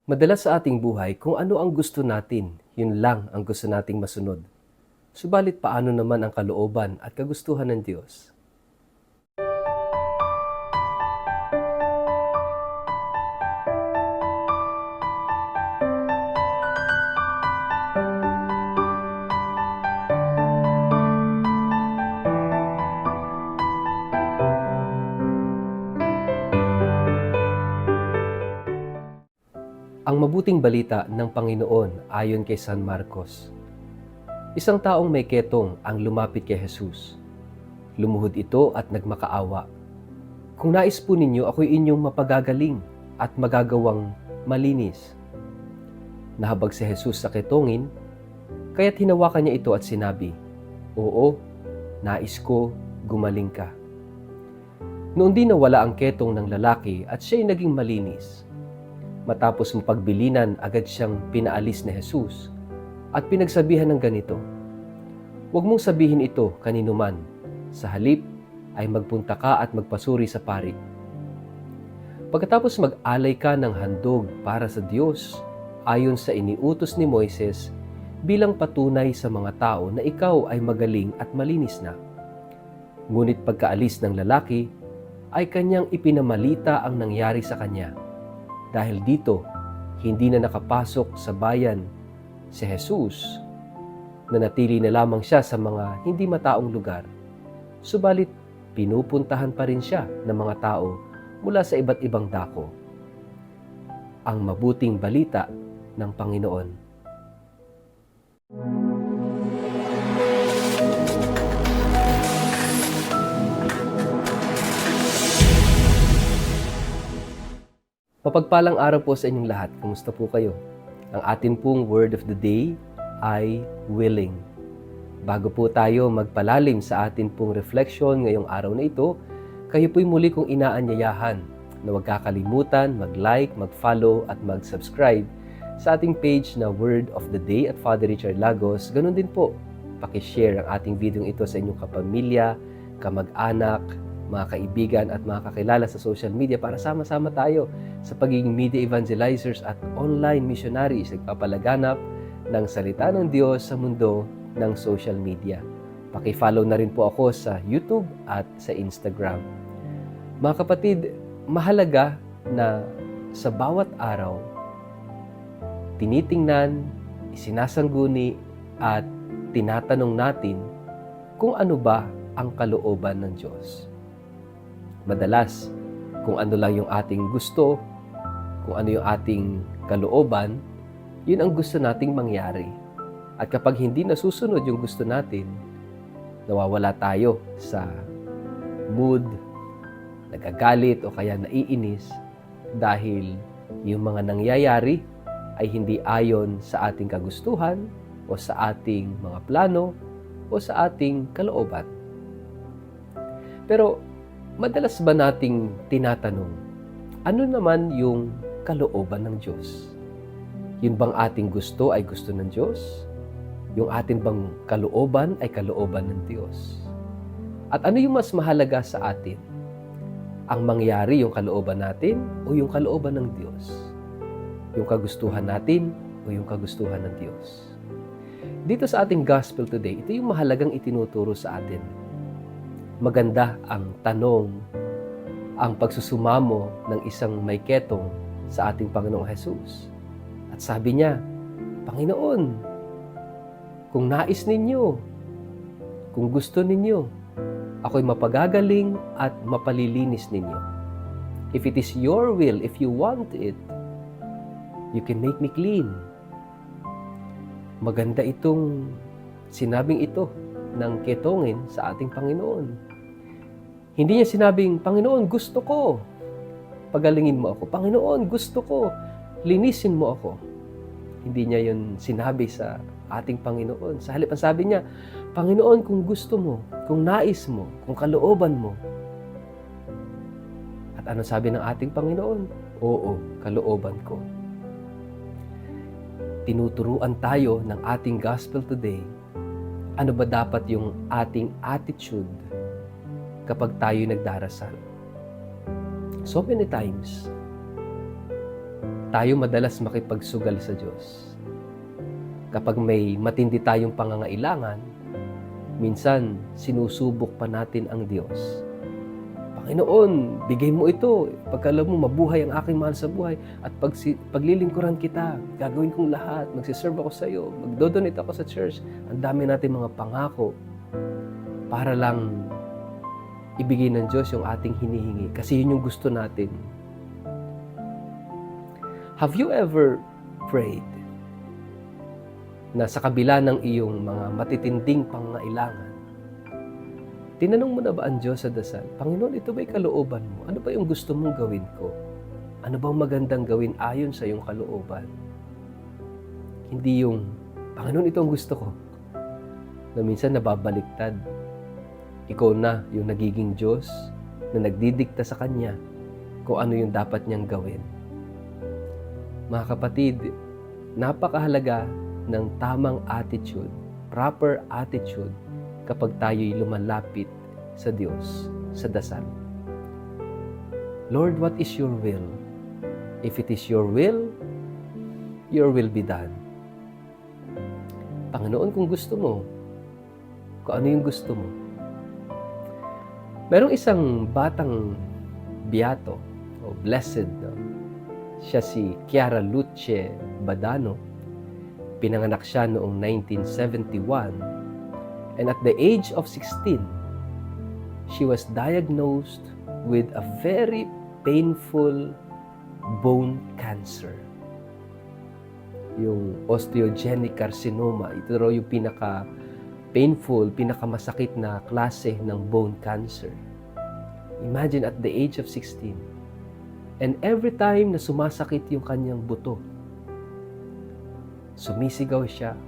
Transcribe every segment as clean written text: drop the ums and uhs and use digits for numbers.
Madalas sa ating buhay, kung ano ang gusto natin, yun lang ang gusto nating masunod. Subalit paano naman ang kalooban at kagustuhan ng Diyos? Ang mabuting balita ng Panginoon ayon kay San Marcos. Isang taong may ketong ang lumapit kay Jesus. Lumuhod ito at nagmakaawa. Kung nais po ninyo, ako'y inyong mapagagaling at magagawang malinis. Nahabag si Jesus sa ketongin, kaya't hinawakan niya ito at sinabi, "Oo, nais ko, gumaling ka." Noon din nawala ang ketong ng lalaki at siya'y naging malinis. Matapos mapagbilinan, agad siyang pinaalis ni Jesus at pinagsabihan ng ganito, "Huwag mong sabihin ito kanino man. Sa halip ay magpunta ka at magpasuri sa pari. Pagkatapos mag-alay ka ng handog para sa Diyos ayon sa iniutos ni Moises bilang patunay sa mga tao na ikaw ay magaling at malinis na." Ngunit pagkaalis ng lalaki, ay kanyang ipinamalita ang nangyari sa kanya. Dahil dito, hindi na nakapasok sa bayan si Jesus, nanatili na lamang siya sa mga hindi mataong lugar. Subalit, pinupuntahan pa rin siya ng mga tao mula sa iba't ibang dako. Ang mabuting balita ng Panginoon. Mapagpalang araw po sa inyong lahat. Kumusta po kayo? Ang atin pong word of the day ay willing. Bago po tayo magpalalim sa atin pong reflection ngayong araw na ito, kayo po'y muli kong inaanyayahan na huwag kakalimutan mag-like, mag-follow at mag-subscribe sa ating page na Word of the Day at Father Richard Lagos. Ganun din po, pakishare ang ating video ito sa inyong kapamilya, kamag-anak, mga kaibigan at mga kakilala sa social media para sama-sama tayo sa pagiging media evangelizers at online missionaries nagpapalaganap ng salita ng Diyos sa mundo ng social media. Paki-follow na rin po ako sa YouTube at sa Instagram. Mga kapatid, mahalaga na sa bawat araw, tinitingnan, isinasangguni at tinatanong natin kung ano ba ang kalooban ng Diyos. Madalas, kung ano lang yung ating gusto, kung ano yung ating kalooban, yun ang gusto nating mangyari. At kapag hindi nasusunod yung gusto natin, nawawala tayo sa mood, nagagalit o kaya naiinis dahil yung mga nangyayari ay hindi ayon sa ating kagustuhan o sa ating mga plano o sa ating kalooban. Pero madalas ba nating tinatanong, ano naman yung kalooban ng Diyos? Yun bang ating gusto ay gusto ng Diyos? Yung ating bang kalooban ay kalooban ng Diyos? At ano yung mas mahalaga sa atin? Ang mangyari yung kalooban natin o yung kalooban ng Diyos? Yung kagustuhan natin o yung kagustuhan ng Diyos? Dito sa ating gospel today, ito yung mahalagang itinuturo sa atin. Maganda ang tanong, ang pagsusumamo ng isang may ketong sa ating Panginoong Jesus. At sabi niya, "Panginoon, kung nais ninyo, kung gusto ninyo, ako'y mapagagaling at mapalilinis ninyo. If it is your will, if you want it, you can make me clean." Maganda itong sinabing ito ng ketongin sa ating Panginoon. Hindi niya sinabing, "Panginoon, gusto ko, pagalingin mo ako. Panginoon, gusto ko, linisin mo ako." Hindi niya yun sinabi sa ating Panginoon. Sa halip, ang sabi niya, "Panginoon, kung gusto mo, kung nais mo, kung kalooban mo." At ano sabi ng ating Panginoon? "Oo, kalooban ko." Tinuturuan tayo ng ating gospel today. Ano ba dapat yung ating attitude kapag tayo nagdarasal? So many times, tayo madalas makipagsugal sa Diyos. Kapag may matindi tayong pangangailangan, minsan sinusubok pa natin ang Diyos. Panginoon, bigay mo ito. Pagkalam mo, mabuhay ang aking mahal sa buhay. At paglilingkuran kita, gagawin kong lahat. Magsiserve ako sa iyo. Magdodonate ako sa church. Ang dami natin mga pangako para lang ibigay ng Diyos yung ating hinihingi. Kasi yun yung gusto natin. Have you ever prayed na sa kabila ng iyong mga matitinding pangangailangan, tinanong mo na ba ang Diyos sa dasal, Panginoon, ito ba'y kalooban mo? Ano ba yung gusto mong gawin ko? Ano bang magandang gawin ayon sa iyong kalooban? Hindi yung, Panginoon, ito ang gusto ko. Na minsan nababaliktad. Ikaw na yung nagiging Diyos na nagdidikta sa Kanya kung ano yung dapat niyang gawin. Mga kapatid, napakahalaga ng tamang attitude, proper attitude, kapag tayo'y lumalapit sa Diyos, sa dasal. Lord, what is your will? If it is your will be done. Panginoon, kung gusto mo, kung ano yung gusto mo. Merong isang batang biyato, o blessed, no? Siya si Chiara Luce Badano. Pinanganak siya noong 1971. And at the age of 16, she was diagnosed with a very painful bone cancer. Yung osteogenic carcinoma. Ito raw yung pinaka-painful, pinakamasakit na klase ng bone cancer. Imagine at the age of 16. And every time na sumasakit yung kanyang buto, sumisigaw siya,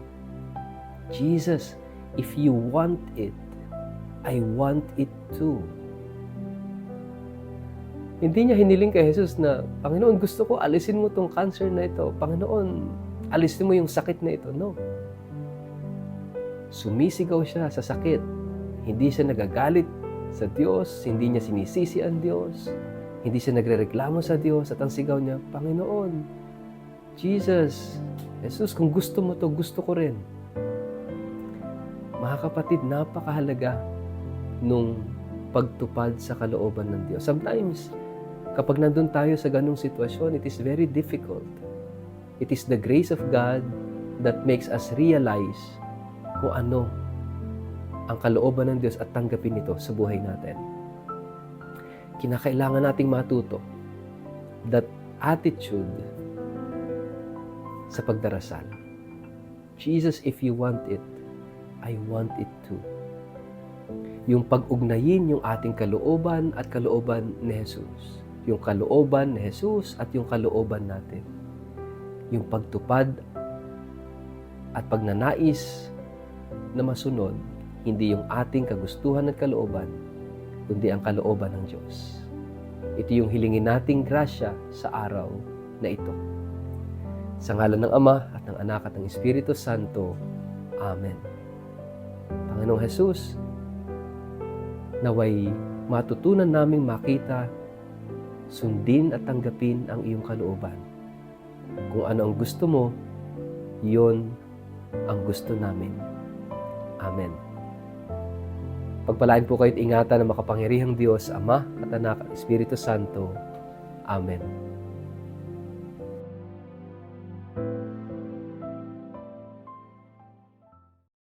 Jesus, if you want it, I want it too. Hindi niya hiniling kay Jesus na, Panginoon, gusto ko alisin mo tong cancer na ito. Panginoon, alisin mo yung sakit na ito. No. Sumisigaw siya sa sakit. Hindi siya nagagalit sa Diyos. Hindi niya sinisisi ang Diyos. Hindi siya nagrereklamo sa Diyos. At ang sigaw niya, Panginoon, Jesus, Jesus, kung gusto mo to, gusto ko rin. Mga kapatid, napakahalaga nung pagtupad sa kalooban ng Diyos. Sometimes, kapag nandun tayo sa ganung sitwasyon, it is very difficult. It is the grace of God that makes us realize kung ano ang kalooban ng Diyos at tanggapin ito sa buhay natin. Kinakailangan nating matuto that attitude sa pagdarasal. Jesus, if you want it, I want it too. Yung pag-ugnayin yung ating kalooban at kalooban ni Jesus. Yung kalooban ni Jesus at yung kalooban natin. Yung pagtupad at pagnanais na masunod, hindi yung ating kagustuhan at kalooban, kundi ang kalooban ng Diyos. Ito yung hilingin nating grasya sa araw na ito. Sa ngalan ng Ama at ng Anak at ng Espiritu Santo. Amen. Panginoong Jesus, naway matutunan naming makita, sundin at tanggapin ang iyong kalooban. Kung ano ang gusto mo, yon ang gusto namin. Amen. Pagpalain po kayo't ingatan ng makapangyarihang Diyos, Ama at Anak at Espiritu Santo. Amen.